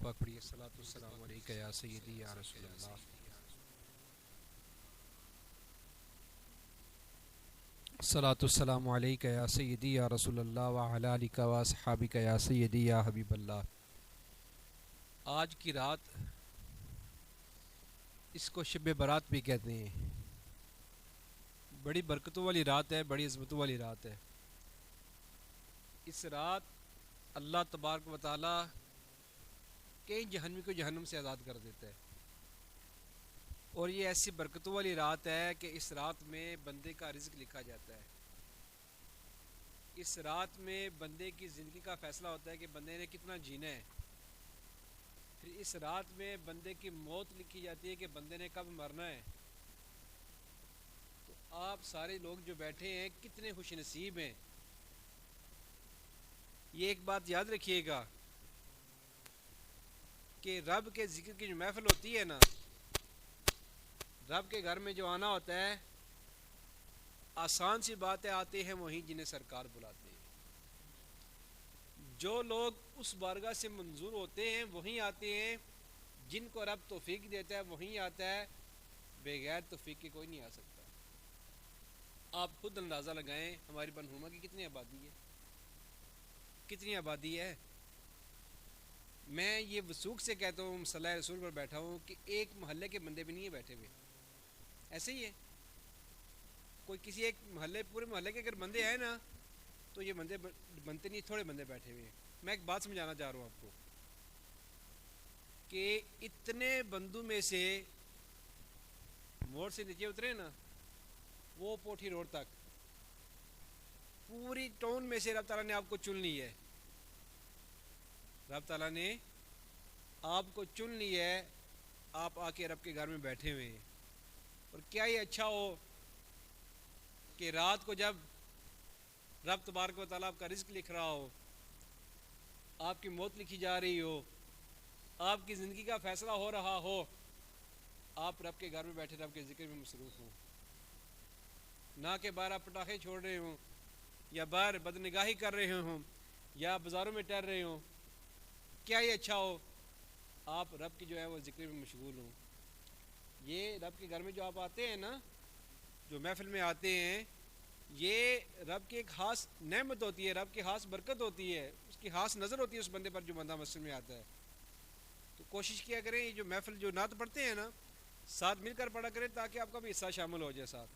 پاک پڑھیے۔ الصلاۃ والسلام علیکہ یا سیدی یا رسول اللہ۔ الصلاۃ والسلام علیکہ یا سیدی یا رسول اللہ وعلی آلک و اصحابک یا سیدی یا حبیب اللہ۔ آج کی رات اس کو شب برات بھی کہتے ہیں۔ بڑی برکتوں والی رات ہے، بڑی عظمتوں والی رات ہے۔ اس رات اللہ تبارک و تعالی کئی جہنمی کو جہنم سے آزاد کر دیتا ہے، اور یہ ایسی برکتوں والی رات ہے کہ اس رات میں بندے کا رزق لکھا جاتا ہے۔ اس رات میں بندے کی زندگی کا فیصلہ ہوتا ہے کہ بندے نے کتنا جینا ہے۔ پھر اس رات میں بندے کی موت لکھی جاتی ہے کہ بندے نے کب مرنا ہے۔ تو آپ سارے لوگ جو بیٹھے ہیں کتنے خوش نصیب ہیں۔ یہ ایک بات یاد رکھیے گا کہ رب کے ذکر کی جو محفل ہوتی ہے نا، رب کے گھر میں جو آنا ہوتا ہے، آسان سی باتیں آتے ہیں وہیں جنہیں سرکار بلاتے ہیں۔ جو لوگ اس بارگاہ سے منظور ہوتے ہیں وہیں آتے ہیں، جن کو رب توفیق دیتا ہے وہیں آتا ہے، بغیر توفیق کے کوئی نہیں آ سکتا۔ آپ خود اندازہ لگائیں ہماری بنہوما کی کتنی آبادی ہے، کتنی آبادی ہے۔ میں یہ وثوق سے کہتا ہوں، مصلی رسول پر بیٹھا ہوں کہ ایک محلے کے بندے بھی نہیں ہیں بیٹھے ہوئے، ایسے ہی ہے۔ کوئی کسی ایک محلے، پورے محلے کے اگر بندے ہیں نا تو یہ بندے بنتے نہیں، تھوڑے بندے بیٹھے ہوئے ہیں۔ میں ایک بات سمجھانا چاہ رہا ہوں آپ کو کہ اتنے بندوں میں سے موڑ سے نیچے اترے نا، وہ پوٹھی روڈ تک پوری ٹاؤن میں سے رب تعالیٰ نے آپ کو چن لی ہے۔ رب تعالیٰ نے آپ کو چن لی ہے، آپ آ کے رب کے گھر میں بیٹھے ہوئے ہیں۔ اور کیا یہ اچھا ہو کہ رات کو جب رب تبارک و تعالیٰ آپ کا رزق لکھ رہا ہو، آپ کی موت لکھی جا رہی ہو، آپ کی زندگی کا فیصلہ ہو رہا ہو، آپ رب کے گھر میں بیٹھے رب کے ذکر میں مصروف ہوں، نہ کہ باہر آپ پٹاخے چھوڑ رہے ہوں، یا باہر بدنگاہی کر رہے ہوں، یا بازاروں میں ٹہل رہے ہوں۔ کیا یہ اچھا ہو آپ رب کی جو ہے وہ ذکر میں مشغول ہوں۔ یہ رب کے گھر میں جو آپ آتے ہیں نا، جو محفل میں آتے ہیں، یہ رب کی ایک خاص نعمت ہوتی ہے، رب کی خاص برکت ہوتی ہے، اس کی خاص نظر ہوتی ہے اس بندے پر جو بندہ مسجد میں آتا ہے۔ تو کوشش کیا کریں یہ جو محفل جو نعت پڑھتے ہیں نا، ساتھ مل کر پڑھا کریں تاکہ آپ کا بھی حصہ شامل ہو جائے ساتھ۔